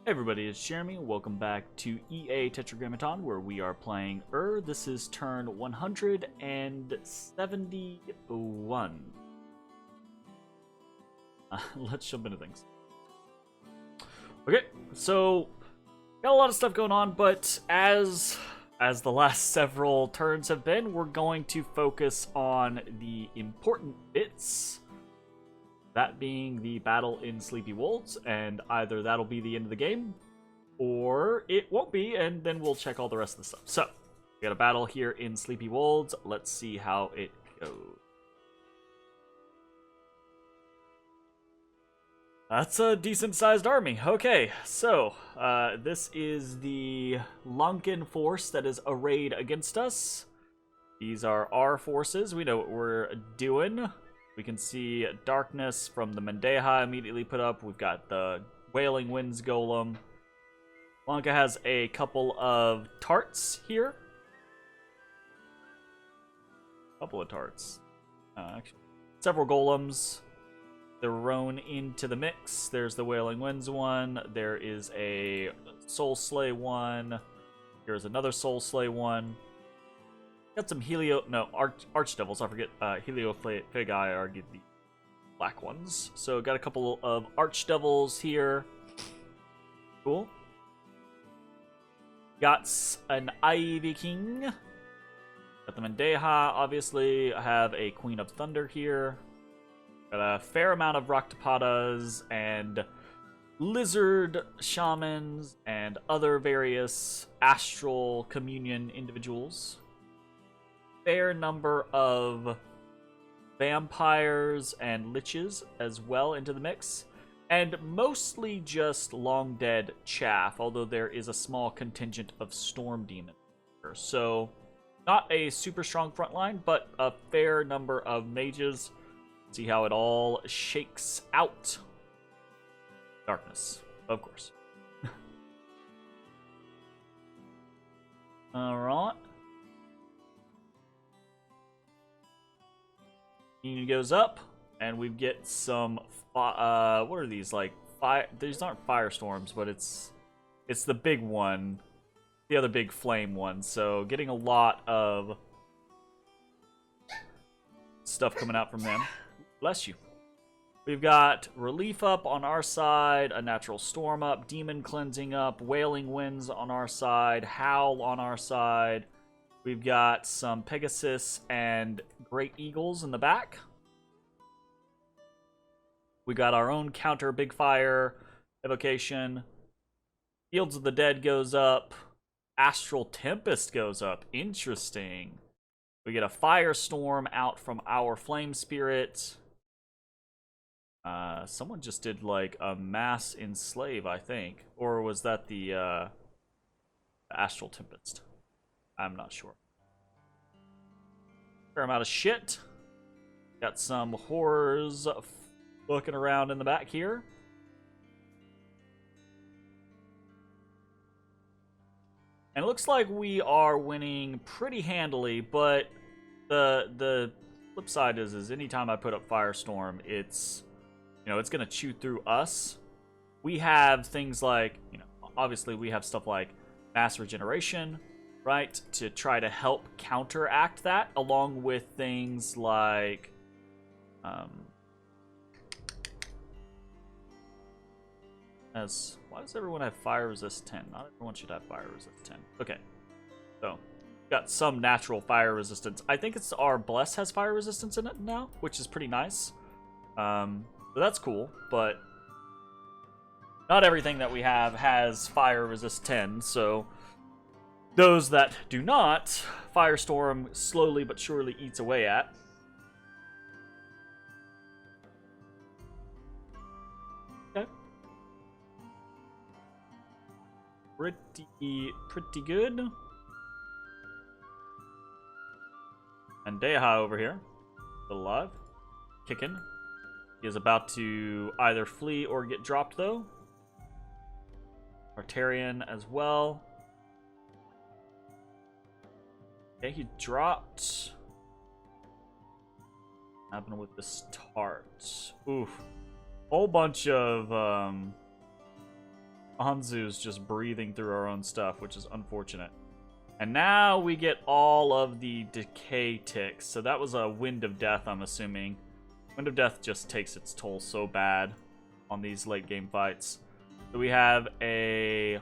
Hey everybody, it's Jeremy. Welcome back to EA Tetragrammaton, where we are playing This is turn 171. Let's jump into things. Okay, so got a lot of stuff going on, but as the last several turns have been, we're going to focus on the important bits. That being the battle in Sleepy Wolds, and either that'll be the end of the game, or it won't be, and then we'll check all the rest of the stuff. So, we got a battle here in Sleepy Wolds. Let's see how it goes. That's a decent-sized army. Okay, so, this is the Lunken force that is arrayed against us. These are our forces. We know what we're doing. We can see Darkness from the Mendeha immediately put up. We've got the Wailing Winds Golem. Lanka has a couple of tarts here. Couple of tarts. Actually, several golems. They're thrown into the mix. There's the Wailing Winds one. There is a Soul Slay one. Here's another Soul Slay one. Got some Archdevils. I forget. Heliophagai are the black ones. So got a couple of Archdevils here. Cool. Got an Ivy King. Got the Mendeha, obviously. I have a Queen of Thunder here. Got a fair amount of Raktapatas and Lizard Shamans and other various Astral Communion individuals. Fair number of vampires and liches as well into the mix, and mostly just long dead chaff, although there is a small contingent of storm demons. So not a super strong front line, but a fair number of mages. See how it all shakes out. Darkness, of course. All right. He goes up, and we get some. What are these like? These aren't firestorms, but it's the big one, the other big flame one. So getting a lot of stuff coming out from them. Bless you. We've got relief up on our side, a natural storm up, demon cleansing up, wailing winds on our side, howl on our side. We've got some Pegasus and Great Eagles in the back. We got our own counter Big Fire evocation. Fields of the Dead goes up. Astral Tempest goes up. Interesting. We get a Firestorm out from our Flame Spirit. Someone just did like a mass enslave, I think. Or was that the Astral Tempest? I'm not sure. Fair amount of shit. Got some horrors looking around in the back here. And it looks like we are winning pretty handily, but the flip side is anytime I put up Firestorm, it's it's gonna chew through us. We have things like, obviously we have stuff like mass regeneration, right, to try to help counteract that, along with things like why does everyone have fire resist 10? Not everyone should have fire resist 10. Okay, so got some natural fire resistance. I think it's our bless has fire resistance in it now, which is pretty nice. So that's cool, but not everything that we have has fire resist 10, so those that do not, Firestorm slowly but surely eats away at. Okay. Pretty good. And Deha over here, still alive, kicking. He is about to either flee or get dropped, though. Artarian as well. Okay, he dropped. What happened with this tart? Oof. Whole bunch of Anzu's just breathing through our own stuff, which is unfortunate. And now we get all of the decay ticks. So that was a Wind of Death, I'm assuming. Wind of Death just takes its toll so bad on these late game fights. So we have a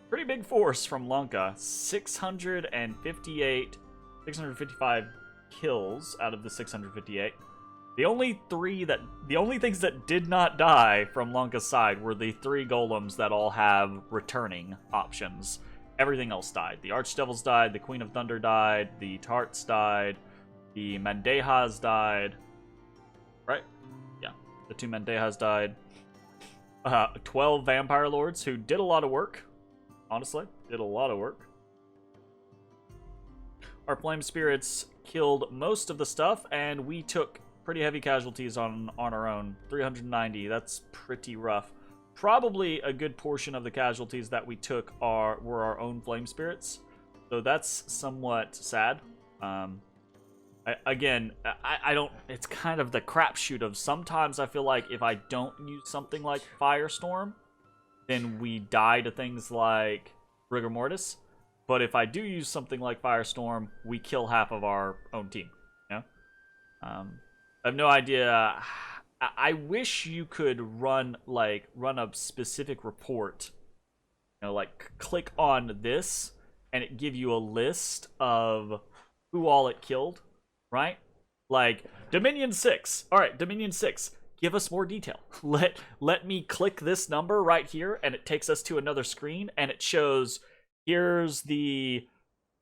pretty big force from Lanka. 655 kills out of the 658. The only things that did not die from Lanka's side were the 3 golems that all have returning options. Everything else died. The Archdevils died, the Queen of Thunder died, the Tarts died, the Mandehas died. Right? Yeah. The 2 Mandehas died. 12 Vampire Lords who did a lot of work. Honestly, did a lot of work. Our Flame Spirits killed most of the stuff, and we took pretty heavy casualties on our own. 390, that's pretty rough. Probably a good portion of the casualties that we took were our own Flame Spirits. So that's somewhat sad. I don't... It's kind of the crapshoot of sometimes I feel like if I don't use something like Firestorm, then we die to things like Rigor Mortis. But if I do use something like Firestorm, we kill half of our own team. You know? I have no idea. I wish you could run a specific report. You know, like click on this and it give you a list of who all it killed, right? Like Dominion 6. All right, Dominion 6. Give us more detail. Let me click this number right here and it takes us to another screen and it shows here's the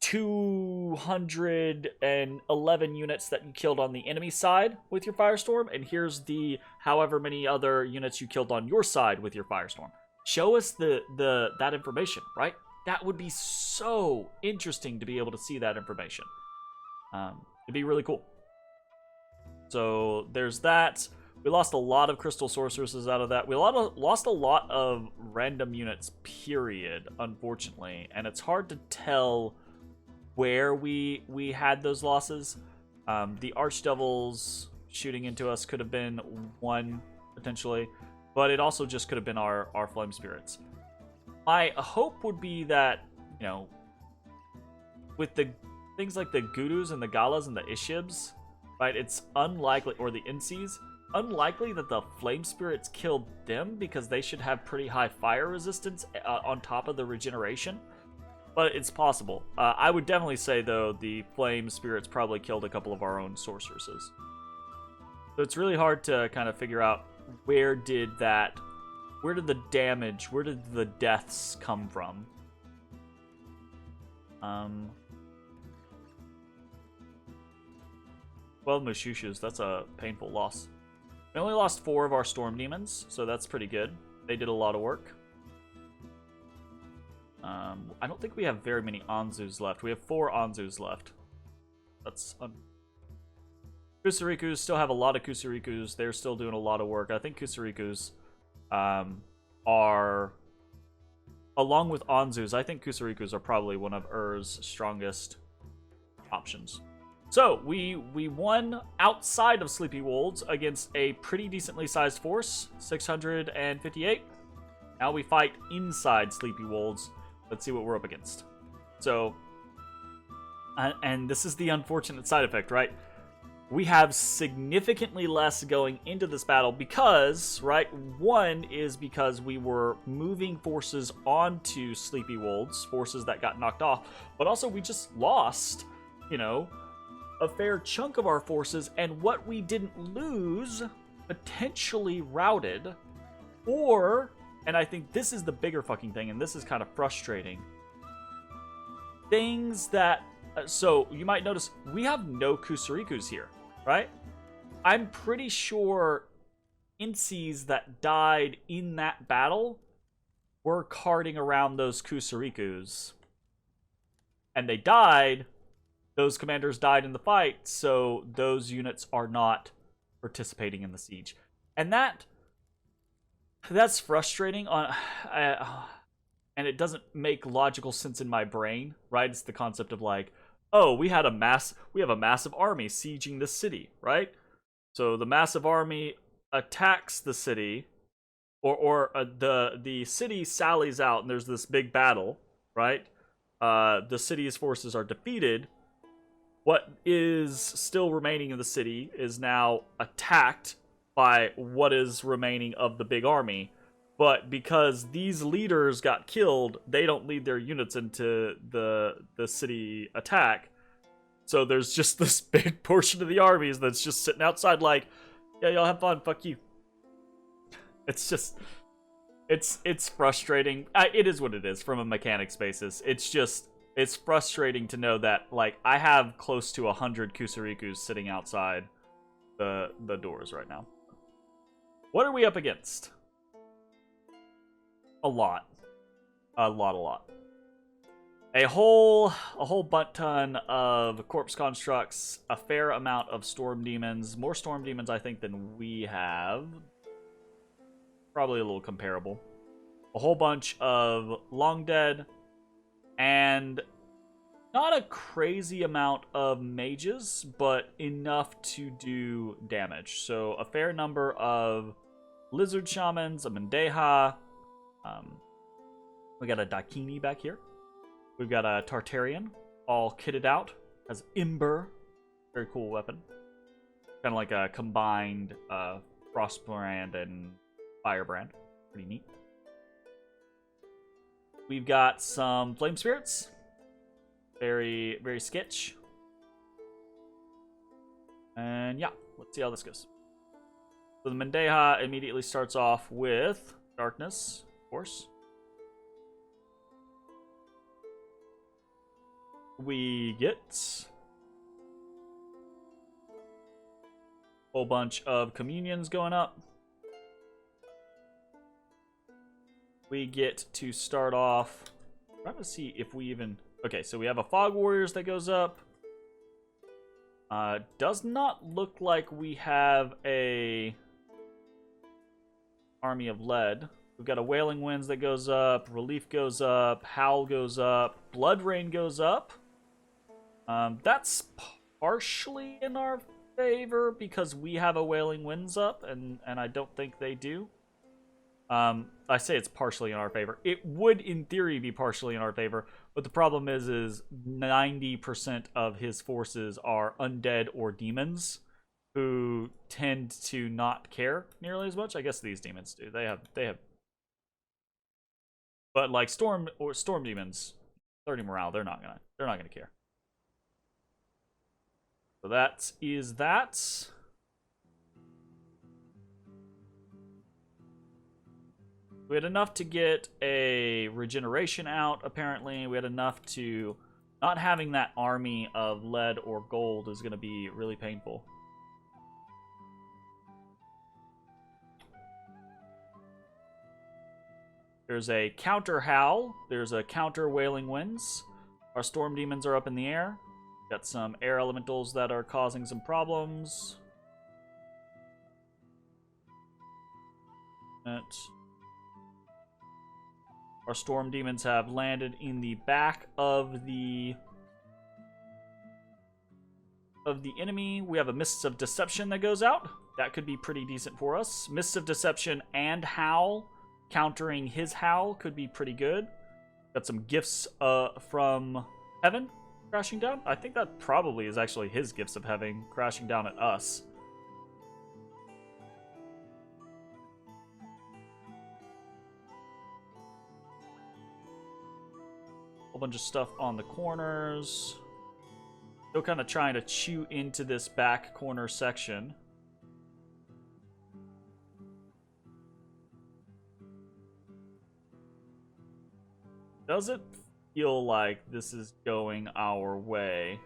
211 units that you killed on the enemy side with your Firestorm, and here's the however many other units you killed on your side with your Firestorm. Show us that information, right? That would be so interesting to be able to see that information. It'd be really cool. So there's that. We lost a lot of Crystal Sorceresses out of that. We lost a lot of random units, period, unfortunately. And it's hard to tell where we had those losses. The Archdevils shooting into us could have been one, potentially. But it also just could have been our Flame Spirits. My hope would be that, you know, with the things like the Gurus and the Galas and the Ishibs, right, it's unlikely, or the Insis, unlikely that the Flame Spirits killed them because they should have pretty high fire resistance on top of the regeneration. But it's possible. I would definitely say, though, the Flame Spirits probably killed a couple of our own Sorceresses. So it's really hard to kind of figure out where did the damage, where did the deaths come from? 12 Mushushus, that's a painful loss. We only lost 4 of our Storm Demons, so that's pretty good. They did a lot of work. I don't think we have very many Anzus left. We have 4 Anzus left. That's... Kusarikus, still have a lot of Kusarikus. They're still doing a lot of work. I think Kusarikus are... Along with Anzus, I think Kusarikus are probably one of Ur's strongest options. So, we won outside of Sleepy Wolds against a pretty decently sized force, 658. Now we fight inside Sleepy Wolds. Let's see what we're up against. So, and this is the unfortunate side effect, right? We have significantly less going into this battle because, right, one is because we were moving forces onto Sleepy Wolds, forces that got knocked off, but also we just lost, you know, a fair chunk of our forces, and what we didn't lose potentially routed, or, and I think this is the bigger fucking thing, and this is kind of frustrating, things that, so you might notice we have no Kusarikus here, right? I'm pretty sure Insis that died in that battle were carting around those Kusarikus, and they died. Those commanders died in the fight, so those units are not participating in the siege. And that's frustrating and it doesn't make logical sense in my brain, right? It's the concept of like, oh, we have a massive army sieging this city, right? So the massive army attacks the city, the city sallies out and there's this big battle, right? The city's forces are defeated. What is still remaining of the city is now attacked by what is remaining of the big army. But because these leaders got killed, they don't lead their units into the city attack. So there's just this big portion of the armies that's just sitting outside like, yeah, y'all have fun, fuck you. It's just, it's frustrating. It is what it is from a mechanics basis. It's frustrating to know that, like, I have close to 100 Kusarikus sitting outside the doors right now. What are we up against? A lot. A lot. A whole butt ton of corpse constructs, a fair amount of storm demons. More storm demons, I think, than we have. Probably a little comparable. A whole bunch of long dead, and not a crazy amount of mages, but enough to do damage. So a fair number of lizard shamans, a Mendeha. We got a Dakini back here. We've got a Tartarian, all kitted out as Ember. Very cool weapon. Kind of like a combined Frostbrand and Firebrand. Pretty neat. We've got some Flame Spirits. Very, very sketch. And yeah, let's see how this goes. So the Mendeha immediately starts off with Darkness, of course. We get a whole bunch of Communions going up. We get to start off. I'm trying to see if we even. Okay, so we have a Fog Warriors that goes up. Does not look like we have a Army of Lead. We've got a Wailing Winds that goes up. Relief goes up. Howl goes up. Blood Rain goes up. That's partially in our favor because we have a Wailing Winds up, and I don't think they do. I say it's partially in our favor. It would, in theory, be partially in our favor, but the problem is 90% of his forces are undead or demons who tend to not care nearly as much. I guess these demons do. They have. But like storm demons, 30 morale, they're not gonna care. So that is that. We had enough to get a regeneration out, apparently. We had enough to... Not having that army of lead or gold is going to be really painful. There's a counter Howl. There's a counter Wailing Winds. Our Storm Demons are up in the air. Got some air elementals that are causing some problems. Our Storm Demons have landed in the back of the enemy. We have a Mists of Deception that goes out. That could be pretty decent for us. Mists of Deception and Howl countering his Howl could be pretty good. Got some gifts from heaven crashing down. I think that probably is actually his gifts of heaven crashing down at us. Whole bunch of stuff on the corners. Still kind of trying to chew into this back corner section. Does it feel like this is going our way?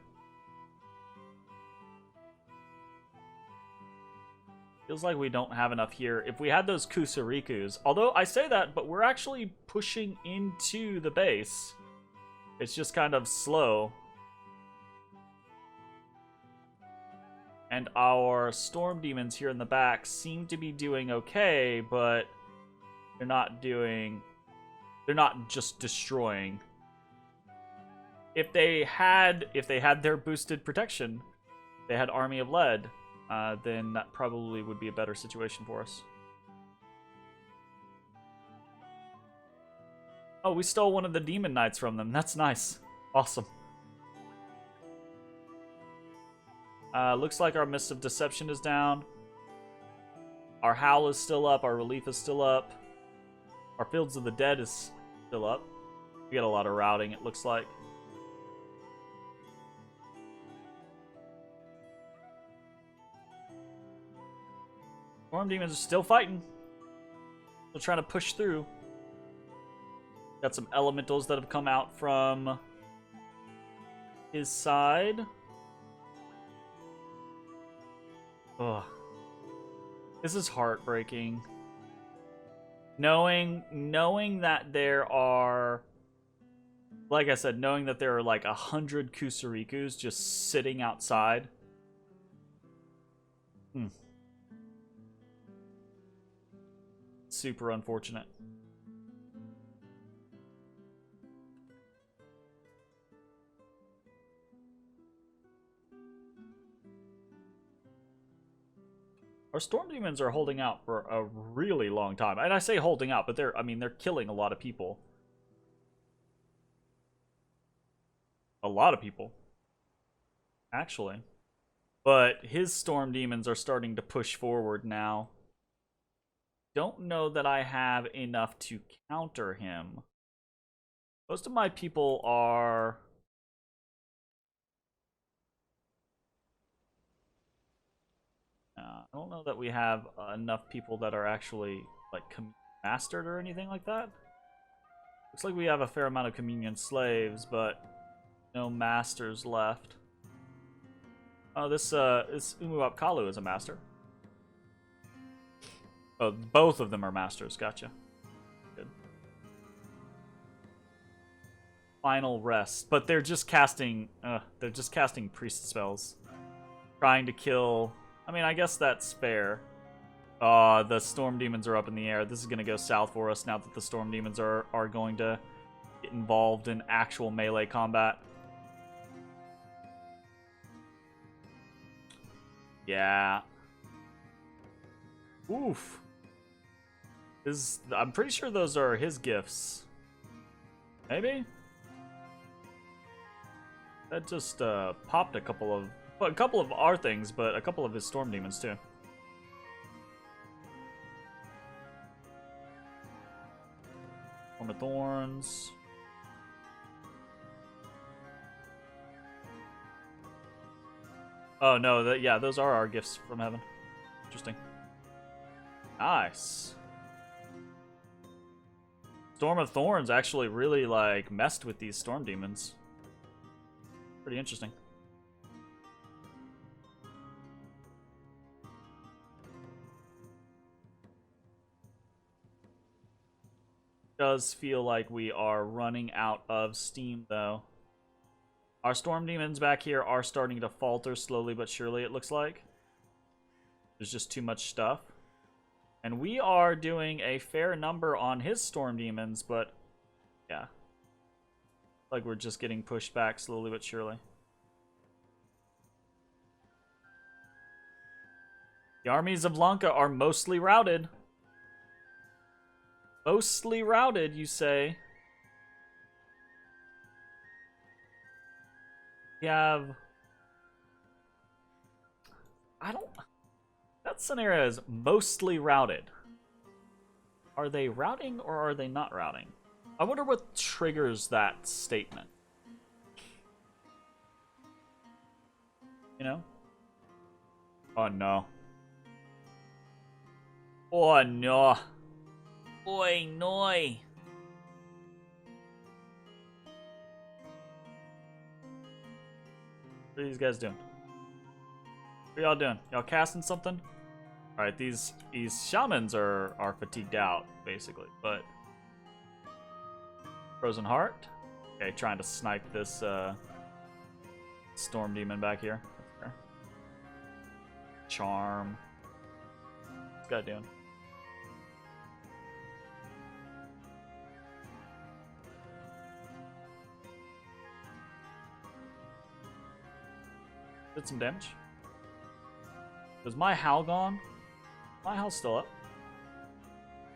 Feels like we don't have enough here. If we had those Kusarikus, although I say that, but we're actually pushing into the base. It's just kind of slow. And our Storm Demons here in the back seem to be doing okay, but they're not just destroying. If they had their boosted protection, they had Army of Lead, then that probably would be a better situation for us. Oh, we stole one of the demon knights from them. That's nice. Awesome. Looks like our Mist of Deception is down. Our Howl is still up. Our Relief is still up. Our Fields of the Dead is still up. We got a lot of routing, it looks like. Storm Demons are still fighting. Still trying to push through. Got some elementals that have come out from his side. Ugh. This is heartbreaking. Knowing that there are, like I said, knowing that there are like 100 Kusarikus just sitting outside. Super unfortunate. Our Storm Demons are holding out for a really long time. And I say holding out, but they're killing a lot of people. A lot of people. Actually. But his Storm Demons are starting to push forward now. Don't know that I have enough to counter him. Most of my people are... I don't know that we have enough people that are actually like mastered or anything like that. Looks like we have a fair amount of communion slaves, but no masters left. Oh, this Umuap Kalu is a master. Oh, both of them are masters. Gotcha. Good. Final rest, but they're just casting priest spells, trying to kill. I mean, I guess that's fair. The Storm Demons are up in the air. This is going to go south for us now that the Storm Demons are going to get involved in actual melee combat. Yeah. Oof. I'm pretty sure those are his gifts. Maybe? That just popped a couple of our things, but a couple of his Storm Demons too. Storm of Thorns. Oh no, yeah, those are our gifts from heaven. Interesting. Nice. Storm of Thorns actually really like messed with these Storm Demons. Pretty interesting. Does feel like we are running out of steam though. Our Storm Demons back here are starting to falter slowly but surely, it looks like. There's just too much stuff. And we are doing a fair number on his Storm Demons, but yeah. Like we're just getting pushed back slowly but surely. The armies of Lanka are mostly routed. Mostly routed, you say? We have... That scenario is mostly routed. Are they routing or are they not routing? I wonder what triggers that statement. You know? Oh no. Oh no. Oi, noi. What are these guys doing? What are y'all doing? Y'all casting something? Alright, these shamans are fatigued out, basically, but... Frozen Heart. Okay, trying to snipe this Storm Demon back here. Charm. What's this guy doing? Did some damage. Is my Howl gone? My Howl's still up.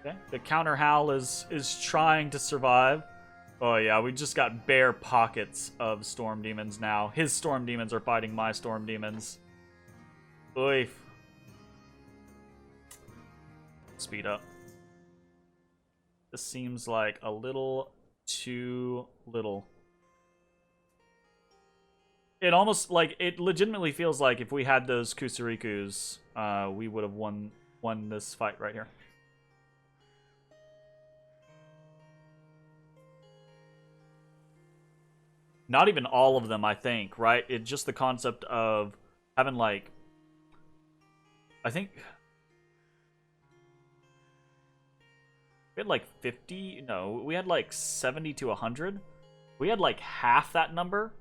Okay. The counter Howl is trying to survive. Oh yeah, we just got bare pockets of storm demons now. His storm demons are fighting my storm demons. Oof. Speed up. This seems like a little too little. It almost, like, it legitimately feels like if we had those Kusarikus, we would have won this fight right here. Not even all of them, I think, right? It's just the concept of having, like, I think we had like 50, no, we had like 70 to 100. We had like half that number.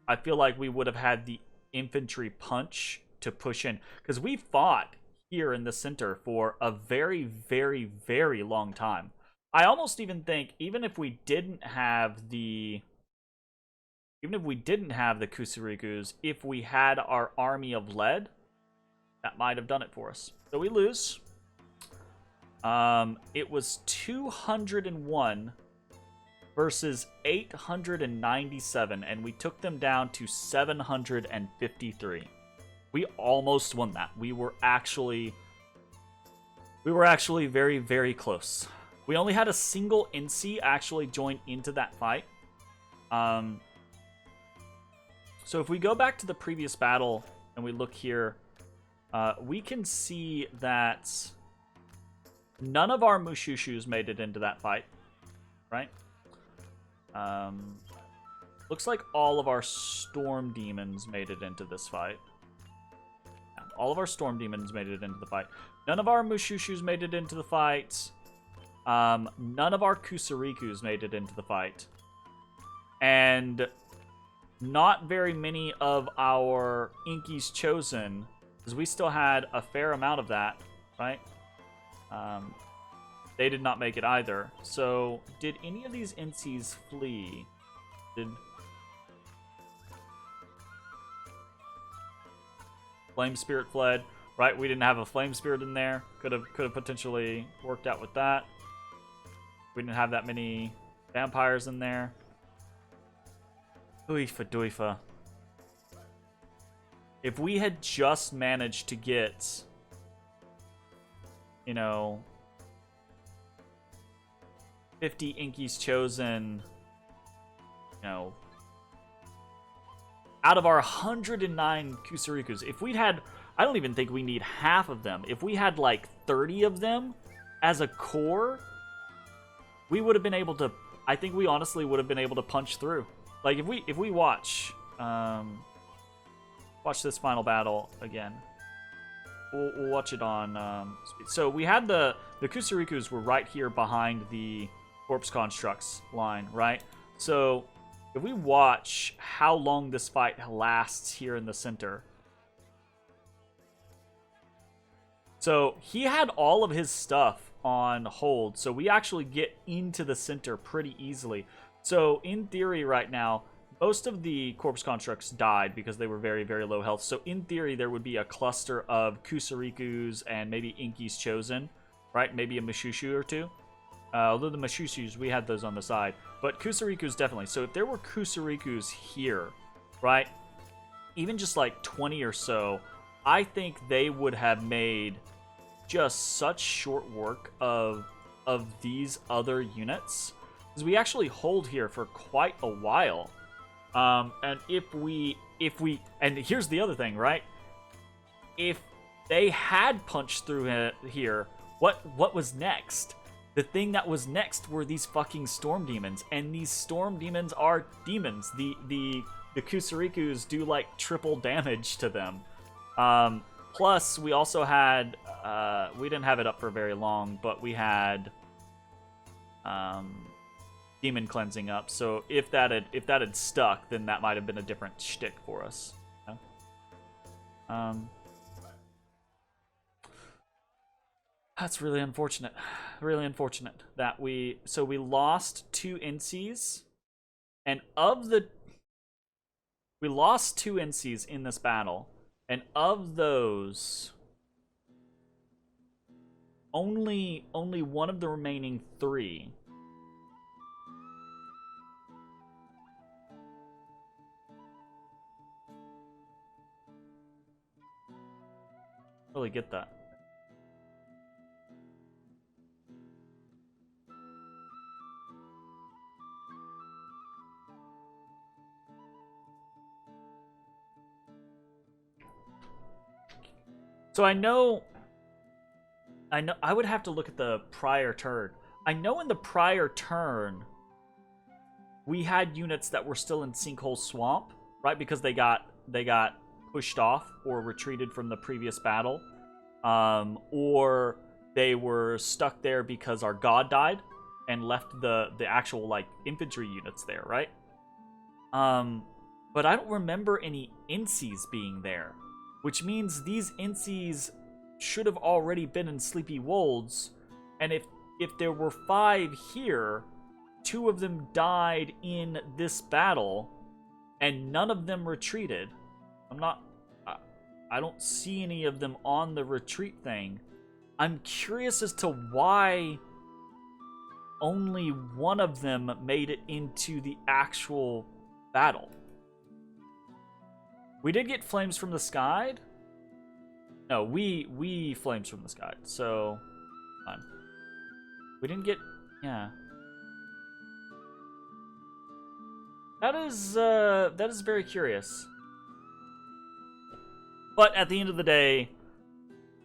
I feel like we would have had the infantry punch to push in, because we fought here in the center for a very, very, very long time. I almost even think, even if we didn't have the Kusarikus, if we had our army of lead, that might have done it for us. So we lose. It was 201 versus 897, and we took them down to 753. We almost won that. We were actually very, very close. We only had a single NC actually join into that fight. So if we go back to the previous battle and we look here, we can see that none of our Mushushus made it into that fight, right? Looks like all of our Storm Demons made it into this fight. Yeah, all of our Storm Demons made it into the fight. None of our Mushushus made it into the fight. None of our Kusarikus made it into the fight. And not very many of our Inky's Chosen, because we still had a fair amount of that, right? They did not make it either. So, did any of these NCs flee? Flame Spirit fled, right? We didn't have a Flame Spirit in there. Could have potentially worked out with that. We didn't have that many vampires in there. Doifa doifa. If we had just managed to get, you know, 50 Inky's Chosen, you know, out of our 109 Kusarikus, if we'd had, I don't even think we need half of them. If we had like 30 of them as a core, we would have been able to, I think we honestly would have been able to punch through. Like, if we watch this final battle again, we'll watch it on speed. So we had the Kusarikus were right here behind the Corpse Constructs line, right? So if we watch how long this fight lasts here in the center. So he had all of his stuff on hold, so we actually get into the center pretty easily. So in theory right now, most of the Corpse Constructs died because they were very, very low health. So in theory, there would be a cluster of Kusarikus and maybe Inky's Chosen, right? Maybe a Mushushu or two. Although the Mushushus, we had those on the side. But Kusarikus definitely. So if there were Kusarikus here, right? Even just like 20 or so, I think they would have made just such short work of these other units. Because we actually hold here for quite a while. And if we, and here's the other thing, right? If they had punched through here, what was next? The thing that was next were these fucking Storm Demons, and these Storm Demons are demons. The Kusarikus do like triple damage to them. Plus, we also had, we didn't have it up for very long, but we had, Demon Cleansing up. So if that had stuck, then that might have been a different shtick for us. You know? That's really unfortunate. Really unfortunate that we lost 2 NCs, and we lost 2 NCs in this battle, and of those, only one of the remaining 3 really get that. So I know I would have to look at the prior turn. I know in the prior turn we had units that were still in Sinkhole Swamp, right? Because they got pushed off or retreated from the previous battle. Or they were stuck there because our god died and left the actual like infantry units there, right? But I don't remember any Incies being there, which means these Incies should have already been in Sleepy Wolds, and if there were 5 here, 2 of them died in this battle, and none of them retreated. I don't see any of them on the retreat thing. I'm curious as to why only one of them made it into the actual battle. We did get Flames from the Sky. No, we Flames from the Sky. So, fine. We didn't get, yeah. That is very curious. But at the end of the day,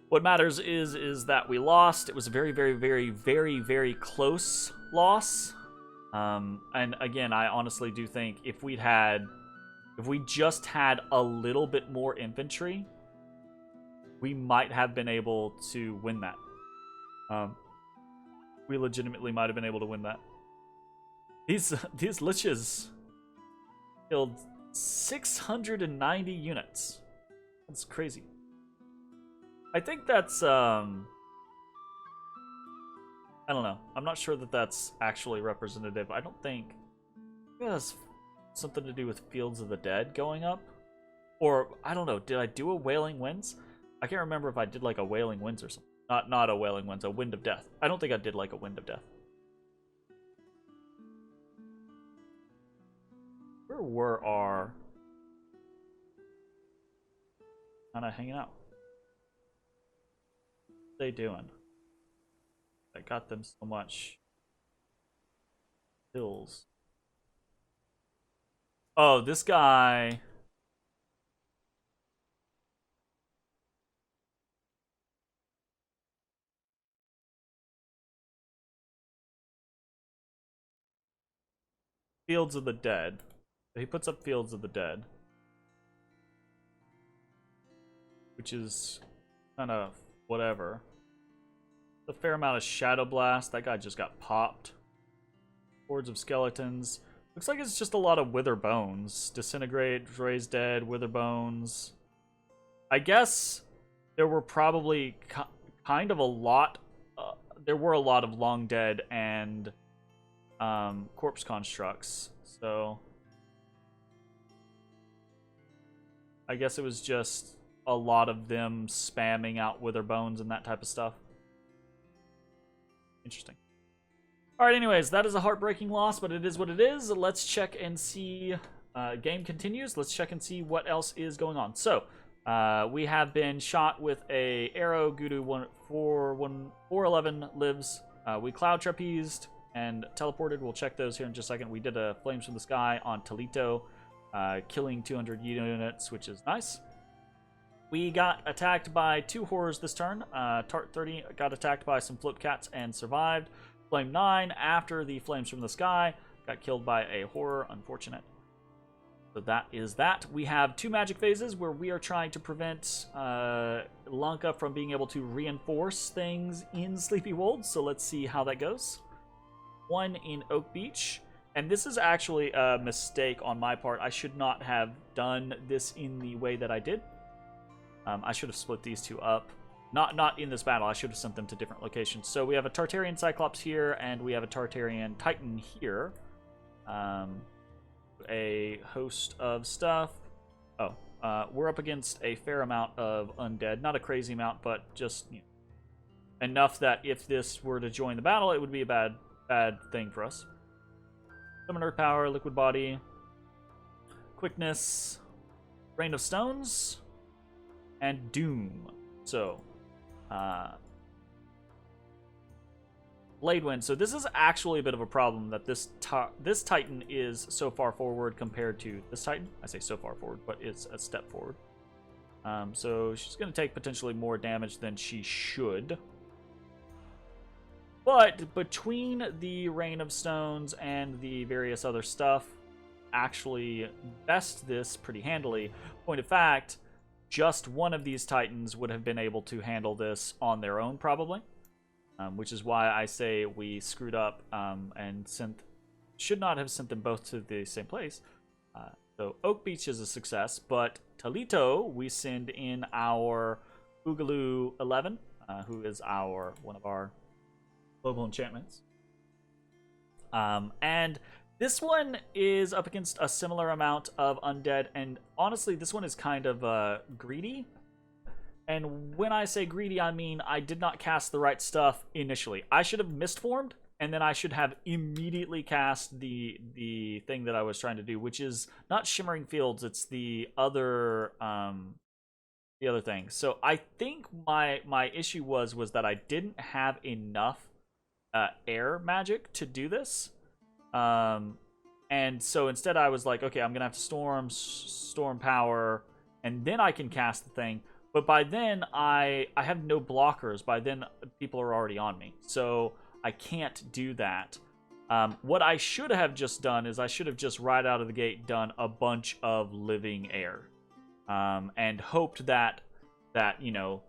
what matters is that we lost. It was a very, very, very, very, very close loss. And again, I honestly do think if we just had a little bit more infantry, we might have been able to win that. We legitimately might have been able to win that. These liches killed 690 units. That's crazy. I think that's I don't know. I'm not sure that that's actually representative. I don't think it has something to do with Fields of the Dead going up. Or, I don't know, did I do a Wailing Winds? I can't remember if I did like a Wailing Winds or something. Not a Wailing Winds, a Wind of Death. I don't think I did like a Wind of Death. Where were our... kind of hanging out? What are they doing? I got them so much hills. Oh, this guy... Fields of the Dead. He puts up Fields of the Dead. Which is kind of whatever. A fair amount of Shadow Blast. That guy just got popped. Hordes of Skeletons. Looks like it's just a lot of Wither Bones. Disintegrate, Raise Dead, Wither Bones. I guess there were probably kind of a lot... there were a lot of Long Dead and Corpse Constructs. So... I guess it was just a lot of them spamming out Wither Bones and that type of stuff. Interesting. Alright, anyways, that is a heartbreaking loss, but it is what it is. Let's check and see. Game continues. Let's check and see what else is going on. So, we have been shot with a arrow. Gudu 411 lives. We cloud trapezed and teleported. We'll check those here in just a second. We did a Flames from the Sky on Talito, killing 200 units, which is nice. We got attacked by 2 horrors this turn. Tart 30 got attacked by some float cats and survived. Flame 9, after the Flames from the Sky, got killed by a horror. Unfortunate. So that is that. We have 2 magic phases where we are trying to prevent Lanka from being able to reinforce things in Sleepy Wolds. So let's see how that goes. 1 in Oak Beach. And this is actually a mistake on my part. I should not have done this in the way that I did. I should have split these 2 up. Not in this battle. I should have sent them to different locations. So we have a Tartarian Cyclops here, and we have a Tartarian Titan here. A host of stuff. Oh, we're up against a fair amount of undead. Not a crazy amount, but just enough that if this were to join the battle, it would be a bad thing for us. Summon Earth Power, Liquid Body, Quickness, Rain of Stones, and Doom. So, Blade Wind. So this is actually a bit of a problem that this Titan is so far forward compared to this Titan. I say so far forward, but it's a step forward. So she's going to take potentially more damage than she should. But between the Rain of Stones and the various other stuff, actually best this pretty handily. Point of fact, just one of these Titans would have been able to handle this on their own, probably. Which is why I say we screwed up and should not have sent them both to the same place. So Oak Beach is a success, but Talito, we send in our Boogaloo 11, who is one of our global enchantments. And this one is up against a similar amount of undead, and honestly, this one is kind of greedy. And when I say greedy, I mean I did not cast the right stuff initially. I should have mistformed, and then I should have immediately cast the thing that I was trying to do, which is not Shimmering Fields. It's the other thing. So I think my issue was that I didn't have enough air magic to do this. And so instead I was like, okay, I'm gonna have to storm power, and then I can cast the thing. But by then, I have no blockers. By then, people are already on me. So I can't do that. What I should have just done is I should have just right out of the gate done a bunch of living air. And hoped that you know,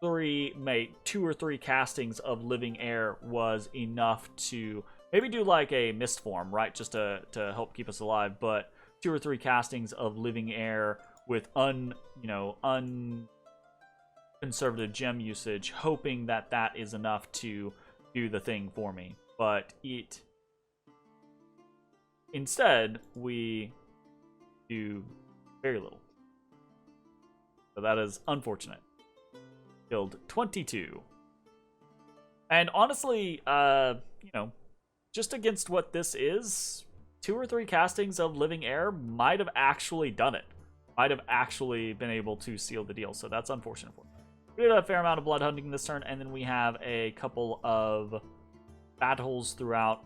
2 or 3 castings of living air was enough to maybe do like a mist form, right? Just to help keep us alive. But 2 or 3 castings of living air with unconservative gem usage, hoping that is enough to do the thing for me. But instead, we do very little. So that is unfortunate. Killed 22. And honestly, just against what this is, 2 or 3 castings of living air might have actually done it. Might have actually been able to seal the deal, so that's unfortunate for me. We did a fair amount of blood hunting this turn, and then we have a couple of battles throughout.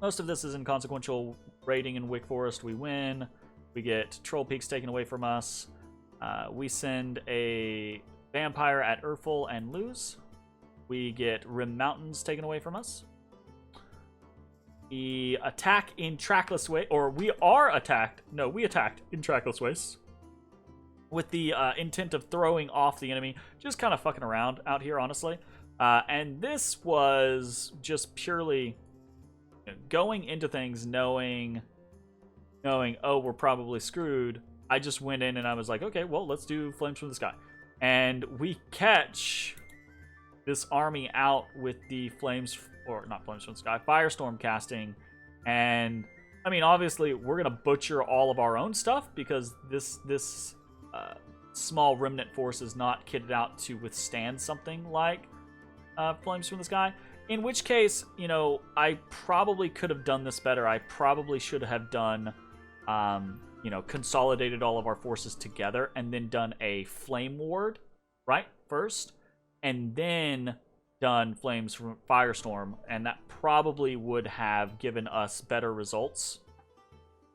Most of this is inconsequential. Raiding in Wick Forest, we win. We get Troll Peaks taken away from us. We send a vampire at Urful and lose. We get Rim Mountains taken away from us. We attack in Trackless Way, or we are attacked. No, we attacked in Trackless Ways with the intent of throwing off the enemy. Just kind of fucking around out here, honestly. And this was just purely going into things knowing, oh, we're probably screwed. I just went in and I was like, okay, well, let's do Flames from the Sky. And we catch this army out with the Flames, or not Flames from the Sky, Firestorm casting. And I mean, obviously, we're gonna butcher all of our own stuff because this small remnant force is not kitted out to withstand something like Flames from the Sky. In which case, I probably could have done this better. I probably should have done, consolidated all of our forces together and then done a Flame Ward, right, first, and then done Flames from Firestorm, and that probably would have given us better results,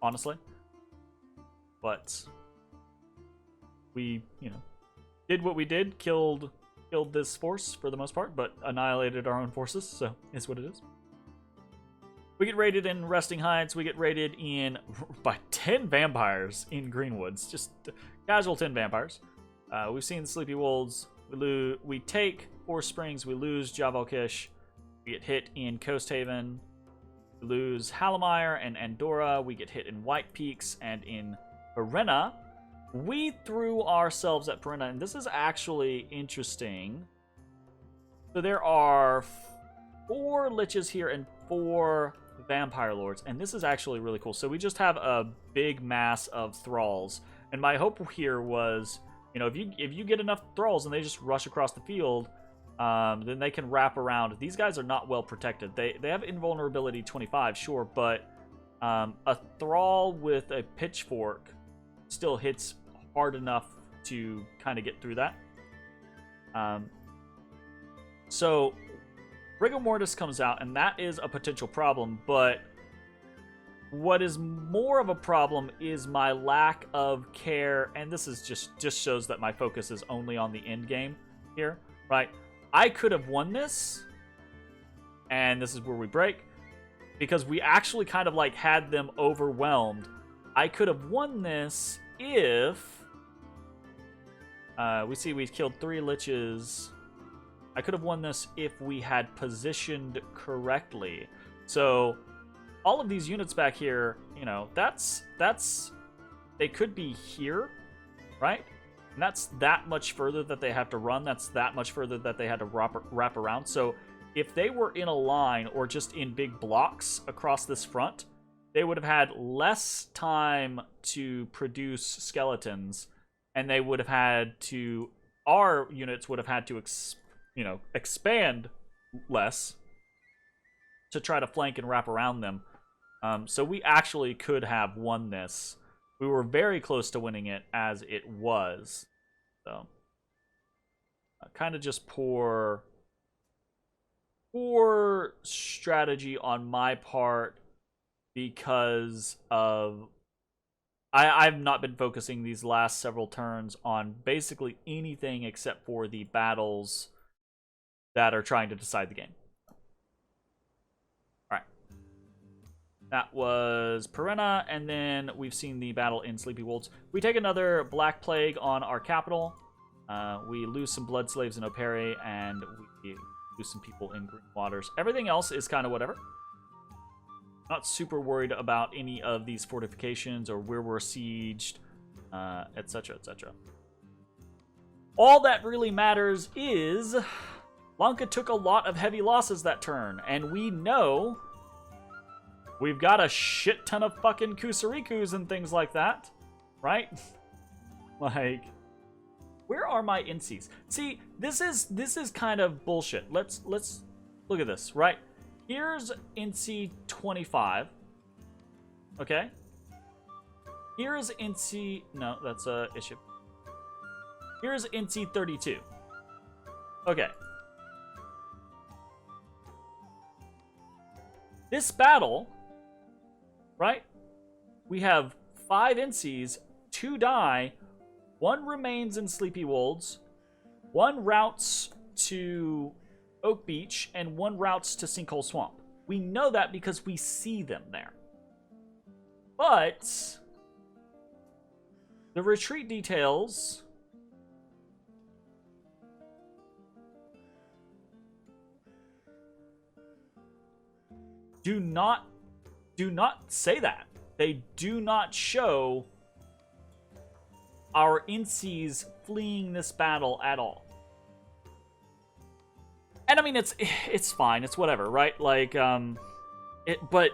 honestly. But we, did what we did, killed this force for the most part, but annihilated our own forces, so it's what it is. We get raided in Resting Heights. We get raided by 10 vampires in Greenwoods. Just casual 10 vampires. We've seen the Sleepy Wolves. We take Forest Springs. We lose Javalkish. We get hit in Coast Haven. We lose Halamire and Andorra. We get hit in White Peaks and in Perenna. We threw ourselves at Perenna, and this is actually interesting. So there are 4 Liches here and 4 Vampire Lords, and this is actually really cool. So we just have a big mass of Thralls, and my hope here was, if you get enough Thralls and they just rush across the field, then they can wrap around. These guys are not well protected. They have invulnerability 25, sure, but a Thrall with a pitchfork still hits hard enough to kind of get through that. So rigor mortis comes out, and that is a potential problem, but what is more of a problem is my lack of care, and this is just shows that my focus is only on the end game here, right? I could have won this, and this is where we break, because we actually kind of like had them overwhelmed. I could have won this if we see we killed 3 liches. I could have won this if we had positioned correctly. So all of these units back here, you know, that's they could be here, right? And that's that much further that they have to run. That's that much further that they had to wrap around. So if they were in a line or just in big blocks across this front, they would have had less time to produce skeletons, and they would have had to, our units would have had to expand less to try to flank and wrap around them. So we actually could have won this. We were very close to winning it as it was. So kind of just poor strategy on my part, because of I've not been focusing these last several turns on basically anything except for the battles that are trying to decide the game. Alright. That was Perenna, and then we've seen the battle in Sleepy Wolds. We take another Black Plague on our capital. We lose some Blood Slaves in Operi, and we lose some people in Green Waters. Everything else is kind of whatever. Not super worried about any of these fortifications or where we're sieged, etc., etc. All that really matters is Lanka took a lot of heavy losses that turn, and we know we've got a shit ton of fucking Kusarikus and things like that, right? Like, where are my NCs? See, this is kind of bullshit. Let's look at this, right? Here's NC 25. Okay. Here's NC, no, that's a issue. Here's NC 32. Okay. This battle, right? We have 5 NCs, 2 die, 1 remains in Sleepy Wolds, 1 routes to Oak Beach, and 1 routes to Sinkhole Swamp. We know that because we see them there. But the retreat details do not say that. They do not show our NCs fleeing this battle at all. And I mean, it's fine, it's whatever, right? Like, but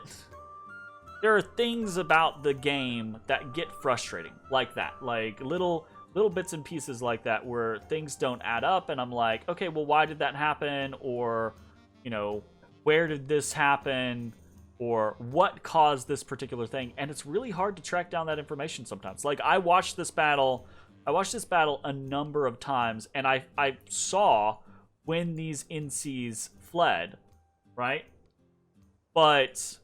there are things about the game that get frustrating, like that, like little bits and pieces like that, where things don't add up, and I'm like, okay, well, why did that happen? Or, you know, where did this happen? Or what caused this particular thing? And it's really hard to track down that information sometimes. Like, I watched this battle a number of times, and I saw when these NCs fled, right? But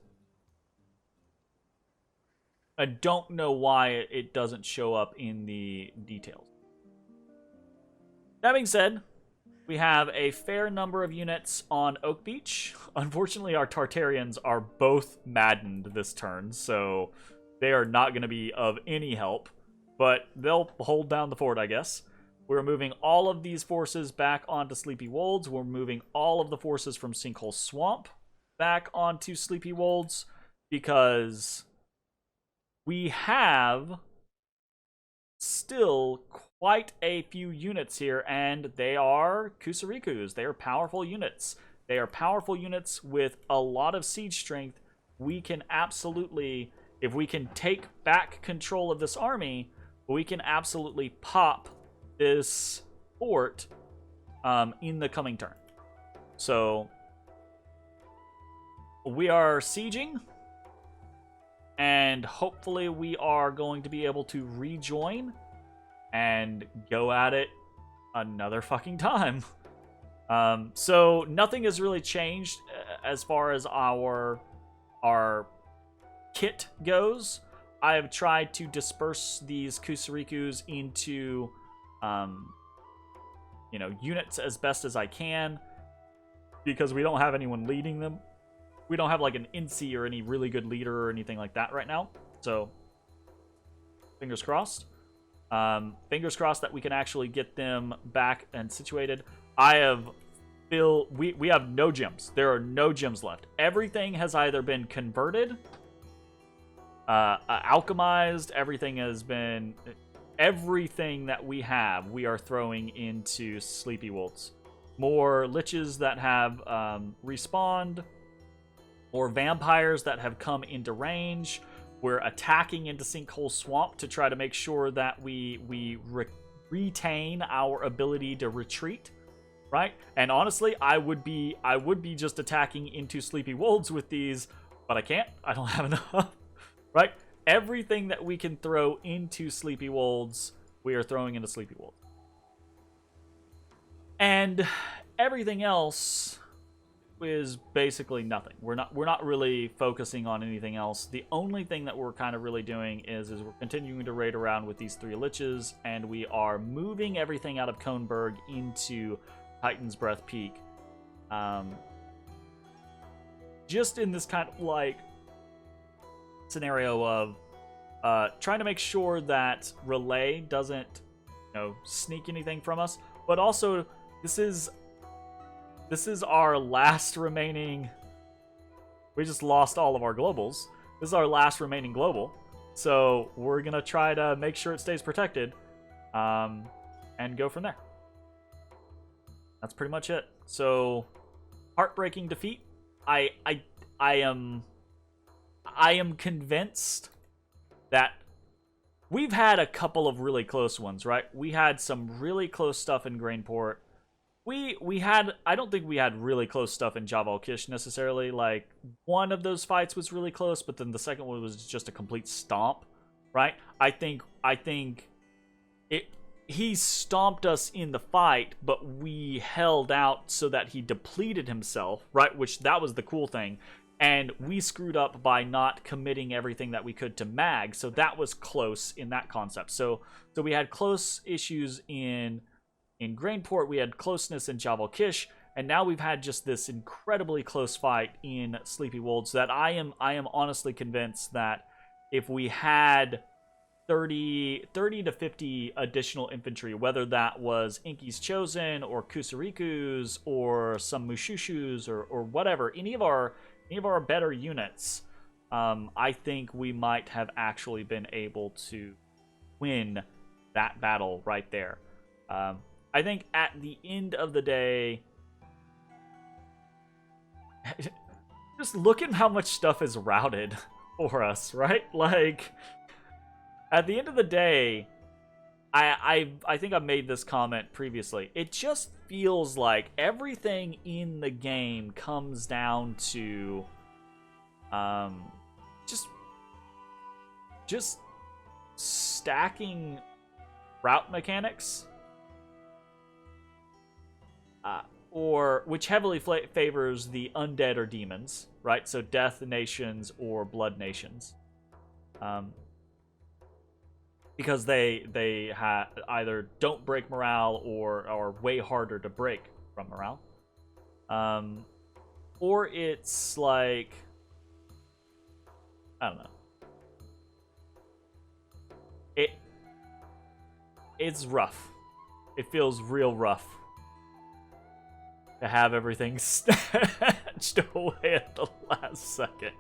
I don't know why it doesn't show up in the details. That being said, we have a fair number of units on Oak Beach. Unfortunately, our Tartarians are both maddened this turn, so they are not going to be of any help, but they'll hold down the fort, I guess. We're moving all of these forces back onto Sleepy Wolds. We're moving all of the forces from Sinkhole Swamp back onto Sleepy Wolds, because we have still quite a few units here, and they are Kusarikus. They are powerful units. They are powerful units with a lot of siege strength. We can absolutely, if we can take back control of this army, we can absolutely pop this fort in the coming turn. So we are sieging, and hopefully we are going to be able to rejoin and go at it another fucking time. So nothing has really changed as far as our kit goes. I have tried to disperse these Kusarikus into, units as best as I can, because we don't have anyone leading them. We don't have like an INSEE or any really good leader or anything like that right now. So, fingers crossed. Fingers crossed that we can actually get them back and situated. We have no gems. There are no gems left. Everything has either been converted, alchemized. Everything that we have, we are throwing into Sleepy Wolves. More liches that have respawned, more vampires that have come into range. We're attacking into Sinkhole Swamp to try to make sure that we retain our ability to retreat, right? And honestly, I would be just attacking into Sleepy Wolves with these, but I can't. I don't have enough, right? Everything that we can throw into Sleepy Wolves, we are throwing into Sleepy Wolves. And everything else is basically nothing. We're not really focusing on anything else. The only thing that we're kind of really doing is we're continuing to raid around with these 3 liches, and we are moving everything out of Kohnberg into Titan's Breath Peak. Just in this kind of like scenario of trying to make sure that Relay doesn't, sneak anything from us, but also this is our last remaining. We just lost all of our globals. This is our last remaining global, so we're gonna try to make sure it stays protected, and go from there. That's pretty much it. So, heartbreaking defeat. I am convinced that we've had a couple of really close ones, right? We had some really close stuff in Grainport. I don't think we had really close stuff in Jabal Kish necessarily. Like, one of those fights was really close, but then the second one was just a complete stomp, right? I think he stomped us in the fight, but we held out so that he depleted himself, right? Which, that was the cool thing. And we screwed up by not committing everything that we could to mag, so that was close in that concept. So we had close issues in Grainport, we had closeness in Jabal Kish, and now we've had just this incredibly close fight in Sleepy Wolves that I am honestly convinced that if we had 30 to 50 additional infantry, whether that was Inky's Chosen or Kusariku's or some Mushushus or whatever, any of our better units, I think we might have actually been able to win that battle right there. I think at the end of the day, just look at how much stuff is routed for us, right? Like, at the end of the day, I think I made this comment previously. It just feels like everything in the game comes down to just stacking route mechanics, or which heavily favors the undead or demons, right? So death nations or blood nations, because they either don't break morale or are way harder to break from morale, or it's like, I don't know. It's rough. It feels real rough to have everything snatched away at the last second.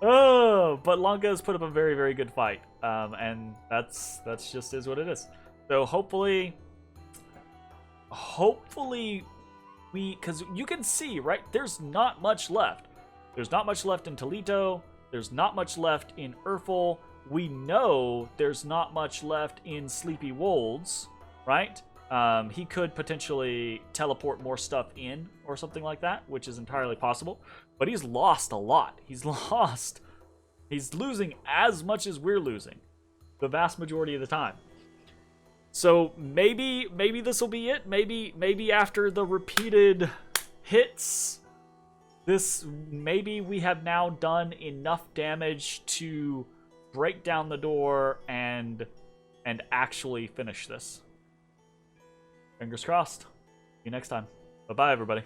Oh, but Lanka has put up a very, very good fight, and that's just is what it is. So hopefully because you can see, right? There's not much left. There's not much left in Toledo. There's not much left in Urfel. We know there's not much left in Sleepy Wolves, right? He could potentially teleport more stuff in or something like that, which is entirely possible. But he's lost a lot. He's losing as much as we're losing the vast majority of the time. So maybe this will be it. Maybe after the repeated hits, maybe we have now done enough damage to break down the door and actually finish this. Fingers crossed. See you next time. Bye-bye, everybody.